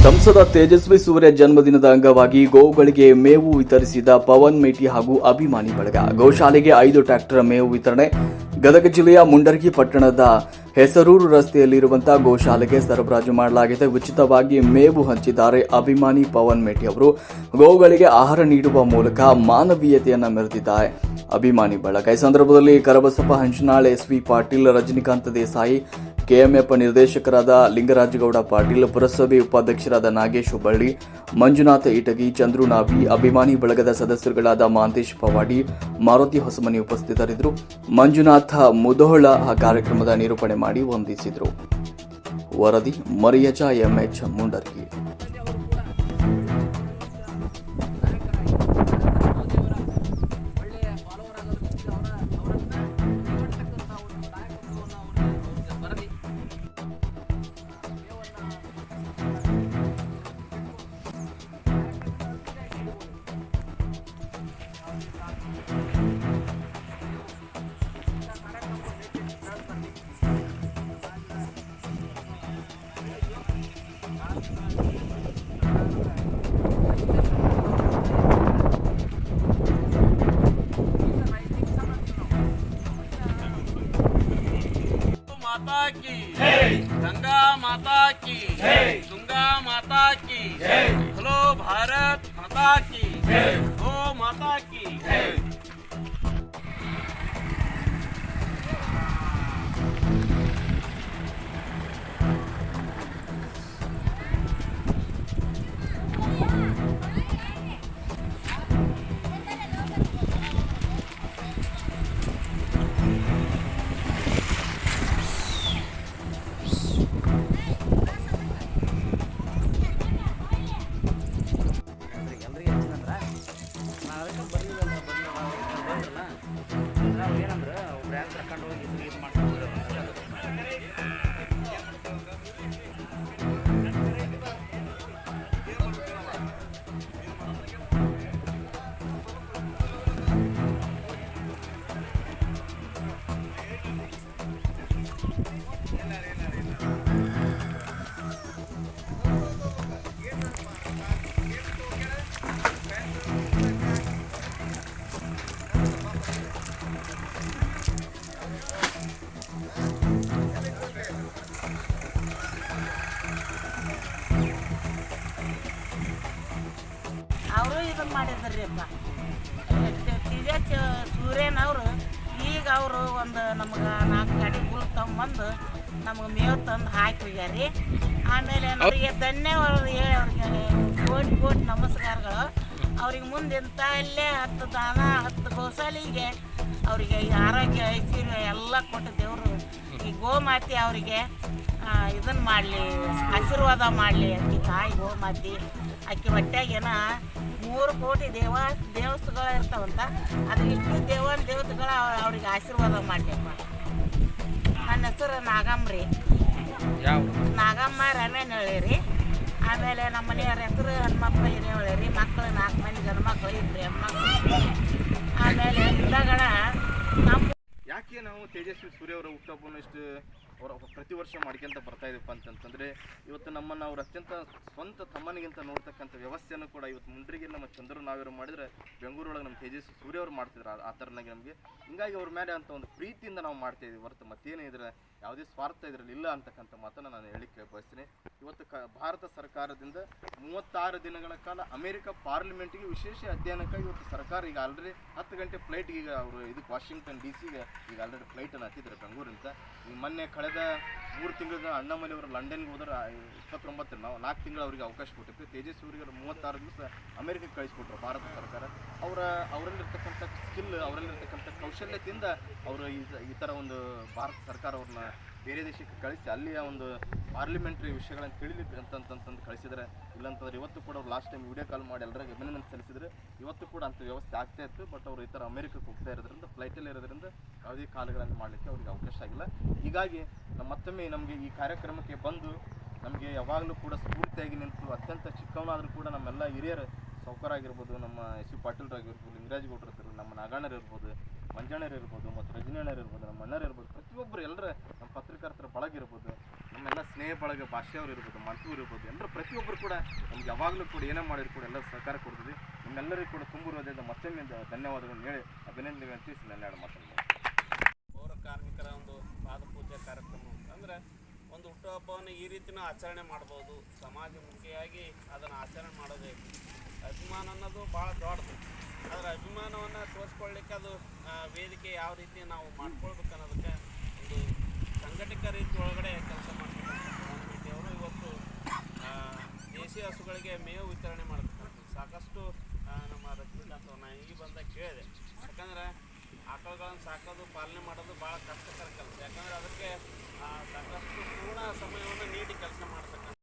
ಸಂಸದ ತೇಜಸ್ವಿ ಸೂರ್ಯ ಜನ್ಮದಿನದ ಅಂಗವಾಗಿ ಗೋವುಗಳಿಗೆ ಮೇವು ವಿತರಿಸಿದ ಪವನ್ ಮೇಟಿ ಹಾಗೂ ಅಭಿಮಾನಿ ಬಳಗ. ಗೋಶಾಲೆಗೆ 5 ಟ್ರ್ಯಾಕ್ಟರ್ ಮೇವು ವಿತರಣೆ. ಗದಗ ಜಿಲ್ಲೆಯ ಮುಂಡರಗಿ ಪಟ್ಟಣದ ಹೆಸರೂರು ರಸ್ತೆಯಲ್ಲಿರುವಂತಹ ಗೋಶಾಲೆಗೆ ಸರಬರಾಜು ಮಾಡಲಾಗಿದೆ. ಉಚಿತವಾಗಿ ಮೇವು ಹಂಚಿದ್ದಾರೆ ಅಭಿಮಾನಿ ಪವನ್ ಮೇಟಿ ಅವರು. ಗೋವುಗಳಿಗೆ ಆಹಾರ ನೀಡುವ ಮೂಲಕ ಮಾನವೀಯತೆಯನ್ನ ಮೆರೆದಿದ್ದಾರೆ ಅಭಿಮಾನಿ ಬಳಗ. ಈ ಸಂದರ್ಭದಲ್ಲಿ ಕರಬಸಪ್ಪ ಹಂಚನಾಳ್, ಎಸ್ವಿ ಪಾಟೀಲ್, ರಜನಿಕಾಂತ ದೇಸಾಯಿ, ಕೆಎಂಎಫ್ ನಿರ್ದೇಶಕರಾದ ಲಿಂಗರಾಜಗೌಡ ಪಾಟೀಲ್, ಪುರಸಭೆ ಉಪಾಧ್ಯಕ್ಷರಾದ ನಾಗೇಶ್ ಹುಬ್ಬಳ್ಳಿ, ಮಂಜುನಾಥ ಇಟಗಿ, ಚಂದ್ರು ನಾವಿ, ಅಭಿಮಾನಿ ಬಳಗದ ಸದಸ್ಯರುಗಳಾದ ಮಾಂತೇಶ್ ಪವಾಡಿ, ಮಾರುತಿ ಹೊಸಮನಿ ಉಪಸ್ಥಿತರಿದ್ದರು. ಮಂಜುನಾಥ ಮುಧೋಳ ಕಾರ್ಯಕ್ರಮದ ನಿರೂಪಣೆ ಮಾಡಿ ವಂದಿಸಿದರು. ವರದಿ ಮರಿಯಜ ಎಂಎಚ್ ಮುಂಡರಗಿ. माता की जय, गंगा माता की जय, गंगा माता की जय, हेलो भारत माता की जय, गो माता की जय। ಅವರು ಇದನ್ನು ಮಾಡಿದ್ರಿ ಅಪ್ಪ ತೇಜಸ್ ಸೂರ್ಯನ್ ಅವರು. ಈಗ ಅವರು ಒಂದು ನಮ್ಗೆ 4 ಗಾಡಿ ಹುಲ್ಲು ತಗೊಂಬಂದು ನಮ್ಗೆ ಮೇವು ತಂದು ಹಾಕಿರ್ಯಾರಿ. ಆಮೇಲೆ ಅವರಿಗೆ ಧನ್ಯವಾದ ಹೇಳಿ ಅವ್ರಿಗೆ ಕೋಟಿ ನಮಸ್ಕಾರಗಳು. ಅವ್ರಿಗೆ ಮುಂದೆ ಅಲ್ಲೇ 10 ದಾನ 10 ಗೋಶಾಲೆಗೆ ಅವರಿಗೆ ಆರೋಗ್ಯ ಐಶ್ವರ್ಯ ಎಲ್ಲ ಕೊಟ್ಟು ದೇವರು ಈ ಗೋಮಾತೆ ಅವರಿಗೆ ಇದನ್ನು ಮಾಡಲಿ, ಆಶೀರ್ವಾದ ಮಾಡಲಿ. ಅಕ್ಕಿ ತಾಯಿ ಗೋಮಾತೆ ಅಕ್ಕಿ ಹೊಟ್ಟೆಗೇನ 3 ಕೋಟಿ ದೇವಸ್ಥಗಳು ಇರ್ತಾವಂತ. ಅದು ಇಷ್ಟು ದೇವತೆಗಳ ಅವ್ರಿಗೆ ಆಶೀರ್ವಾದ ಮಾಡಲಿಪ್ಪ. ನನ್ನ ಹೆಸರು ನಾಗಮ್ಮ ನಾಗಮ್ಮ ರಮೇನಹಳ್ಳಿ ರೀ. ಆಮೇಲೆ ನಮ್ಮ ಮನೆಯವ್ರ ಹೆಸರು ಹನುಮಪ್ಪ ಹಿರೇಹೊಳೆ ರೀ. ಮಕ್ಕಳು 4 ಮಂದಿ ಗಂಡು ಮಕ್ಕಳು, 2 ಹೆಣ್ಮಕ್ಳು. ಆಮೇಲೆ ಇಂದಗಣ ನಮ್ಮ ಯಾಕೆ ನಾವು ತೇಜಸ್ವಿ ಸೂರ್ಯ ಅವರ ಹುಟ್ಟುಹಬ್ಬವನ್ನು ಇಷ್ಟು ಅವರ ಪ್ರತಿ ವರ್ಷ ಮಾಡ್ಕೊಂತ ಬರ್ತಾ ಇದೀವಿ ಅಂತಂತಂದರೆ, ಇವತ್ತು ನಮ್ಮನ್ನು ಅವ್ರು ಅತ್ಯಂತ ಸ್ವಂತ ತಮ್ಮನಿಗಿಂತ ನೋಡ್ತಕ್ಕಂಥ ವ್ಯವಸ್ಥೆಯನ್ನು ಕೂಡ ಇವತ್ತು ಮುಂಡ್ರಿಗೆ ನಮ್ಮ ಚಂದ್ರು ನಾವ್ಯಾರು ಮಾಡಿದರೆ ಬೆಂಗಳೂರೊಳಗೆ ನಮ್ಮ ತೇಜಸ್ವಿ ಸೂರ್ಯ ಅವರು ಮಾಡ್ತಿದ್ರು. ಆ ಥರನಾಗಿ ನಮಗೆ ಹಿಂಗಾಗಿ ಅವ್ರ ಮೇಲೆ ಅಂತ ಒಂದು ಪ್ರೀತಿಯಿಂದ ನಾವು ಮಾಡ್ತಾಯಿದ್ದೀವಿ ಹೊರತು ಮತ್ತೇನೇ ಇದ್ರೆ ಯಾವುದೇ ಸ್ವಾರ್ಥ ಇದರಲ್ಲಿ ಇಲ್ಲ ಅಂತಕ್ಕಂಥ ಮಾತನ್ನು ನಾನು ಹೇಳಿಕ್ಕೆ ಬಯಸ್ತೀನಿ. ಇವತ್ತು ಭಾರತ ಸರ್ಕಾರದಿಂದ 36 ದಿನಗಳ ಕಾಲ ಅಮೆರಿಕ ಪಾರ್ಲಿಮೆಂಟಿಗೆ ವಿಶೇಷ ಅಧ್ಯಯನಕ್ಕಾಗಿ ಇವತ್ತು ಸರ್ಕಾರ ಈಗ ಆಲ್ರೆಡಿ 10 ಗಂಟೆ ಫ್ಲೈಟ್ಗೆ ಈಗ ಅವರು ಇದಕ್ಕೆ ವಾಷಿಂಗ್ಟನ್ DC-ಗೆ ಈಗ ಆಲ್ರೆಡಿ ಫ್ಲೈಟನ್ನು ಹತ್ತಿದ್ದಾರೆ ಬೆಂಗಳೂರಿಂದ. ಈಗ ಮೊನ್ನೆ ಕಳೆದ 3 ತಿಂಗಳ ಅಣ್ಣಾಮಲೈ ಅವರು ಲಂಡನ್ಗೆ ಹೋದ್ರೆ 29 ನಾವು 4 ತಿಂಗಳು ಅವರಿಗೆ ಅವಕಾಶ ಕೊಟ್ಟಿರ್ತೀವಿ. ತೇಜಸ್ವಿ ಅವರಿಗೆ 36 ದಿವಸ ಅಮೆರಿಕಕ್ಕೆ ಕಳಿಸ್ಕೊಟ್ರು ಭಾರತ ಸರ್ಕಾರ. ಅವರಲ್ಲಿರ್ತಕ್ಕಂಥ ಸ್ಕಿಲ್, ಅವರಲ್ಲಿರ್ತಕ್ಕಂಥ ಕೌಶಲ್ಯತೆಯಿಂದ ಅವರು ಈ ಥರ ಒಂದು ಭಾರತ ಸರ್ಕಾರ ಅವ್ರನ್ನ ಬೇರೆ ದೇಶಕ್ಕೆ ಕಳಿಸಿ ಅಲ್ಲಿಯ ಒಂದು ಪಾರ್ಲಿಮೆಂಟ್ರಿ ವಿಷಯಗಳನ್ನು ತಿಳಿಲಿಕ್ಕೆ ಅಂತಂತಂದು ಕಳಿಸಿದರೆ. ಇಲ್ಲಂತಂದ್ರೆ ಇವತ್ತು ಕೂಡ ಅವ್ರು ಲಾಸ್ಟ್ ಟೈಮ್ ವಿಡಿಯೋ ಕಾಲ್ ಮಾಡಿ ಎಲ್ಲರಿಗೆ ಅಭಿನಂದನೆ ಸಲ್ಲಿಸಿದ್ರೆ. ಇವತ್ತು ಕೂಡ ಅಂಥ ವ್ಯವಸ್ಥೆ ಆಗ್ತಾ ಇತ್ತು. ಬಟ್ ಅವರು ಈ ಥರ ಅಮೆರಿಕಕ್ಕೆ ಹೋಗ್ತಾ ಇರೋದ್ರಿಂದ, ಫ್ಲೈಟಲ್ಲಿ ಇರೋದ್ರಿಂದ ಯಾವುದೇ ಕಾಲಗಳನ್ನು ಮಾಡಲಿಕ್ಕೆ ಅವ್ರಿಗೆ ಅವಕಾಶ ಆಗಿಲ್ಲ. ಹೀಗಾಗಿ ಮತ್ತೊಮ್ಮೆ ನಮಗೆ ಈ ಕಾರ್ಯಕ್ರಮಕ್ಕೆ ಬಂದು ನಮಗೆ ಯಾವಾಗಲೂ ಕೂಡ ಸ್ಫೂರ್ತಿಯಾಗಿ ನಿಂತು ಅತ್ಯಂತ ಚಿಕ್ಕವನಾದರೂ ಕೂಡ ನಮ್ಮೆಲ್ಲ ಹಿರಿಯರು ಸೌಕರಾಗಿರ್ಬೋದು, ನಮ್ಮ ಎಸ್.ವಿ. ಪಾಟೀಲ್ರಾಗಿರ್ಬೋದು, ಲಿಂಗರಾಜಗೌಡರು ಇರ್ಬೋದು, ನಮ್ಮ ನಾಗಣ್ಣರು ಇರ್ಬೋದು, ಮಂಜಣ್ಣರು ಇರ್ಬೋದು, ಮತ್ತು ರಜನಿಯಣ್ಣರು ಇರ್ಬೋದು, ನಮ್ಮ ಅಣ್ಣರು ಇರ್ಬೋದು, ಪ್ರತಿಯೊಬ್ಬರು ಎಲ್ಲರ ನಮ್ಮ ಪತ್ರಕರ್ತರ ಬಳಗಿರ್ಬೋದು, ನಮ್ಮೆಲ್ಲ ಸ್ನೇಹ ಬಳಗ ಭಾಷೆಯವರು ಇರ್ಬೋದು, ಮಂಟೂರು ಇರ್ಬೋದು, ಎಲ್ಲರೂ ಪ್ರತಿಯೊಬ್ಬರು ಕೂಡ ನಮ್ಗೆ ಯಾವಾಗಲೂ ಕೂಡ ಏನೇ ಮಾಡಿದ್ರು ಕೂಡ ಎಲ್ಲರೂ ಸಹಕಾರ ಕೊಡ್ತೀವಿ. ನಿಮ್ಮೆಲ್ಲರಿಗೂ ಕೂಡ ತುಂಬ ಹೃದಯದ ಮತ್ತೊಮ್ಮೆ ಧನ್ಯವಾದಗಳನ್ನು ಹೇಳಿ ಅಭಿನಂದನೆ ತಿಳಿಸಿ ನನ್ನ ಎರಡು ಮಾತನ್ನು ಪೌರ ಕಾರ್ಮಿಕರ ಒಂದು ಪಾದಪೂಜೆ ಕಾರ್ಯಕ್ರಮ ಅಂದರೆ ಒಂದು ಹುಟ್ಟುಹಬ್ಬವನ್ನು ಈ ರೀತಿನೂ ಆಚರಣೆ ಮಾಡ್ಬೋದು. ಸಮಾಜಮುಖಿಯಾಗಿ ಅದನ್ನು ಆಚರಣೆ ಮಾಡೋದೇ ಅಭಿಮಾನ ಅನ್ನೋದು ಭಾಳ ದೊಡ್ಡದು. ಅದರ ಅಭಿಮಾನವನ್ನು ತೋರಿಸ್ಕೊಳ್ಳಿಕ್ಕೆ ಅದು ವೇದಿಕೆ ಯಾವ ರೀತಿ ನಾವು ಮಾಡ್ಕೊಳ್ಬೇಕು ಅನ್ನೋದಕ್ಕೆ ಒಂದು ಸಂಘಟಿತ ರೀತಿ ಒಳಗಡೆ ಕೆಲಸ ಮಾಡ್ತಕ್ಕಂಥ ಅವರು ಇವತ್ತು ದೇಶೀಯ ಹಸುಗಳಿಗೆ ಮೇವು ವಿತರಣೆ ಮಾಡ್ತಕ್ಕಂಥದ್ದು ಸಾಕಷ್ಟು ನಮ್ಮ ರಜನಿಕಾಂತ್ ಅವ್ರನ್ನ ಈ ಬಂದಾಗ ಕೇಳಿದೆ. ಯಾಕಂದರೆ ಆಕಳುಗಳನ್ನು ಸಾಕೋದು ಪಾಲನೆ ಮಾಡೋದು ಭಾಳ ಕಷ್ಟಕರ ಕೆಲಸ. ಯಾಕಂದರೆ ಅದಕ್ಕೆ ಸಾಕಷ್ಟು ಪೂರ್ಣ ಸಮಯವನ್ನು ನೀಡಿ ಕೆಲಸ ಮಾಡ್ತಕ್ಕಂಥ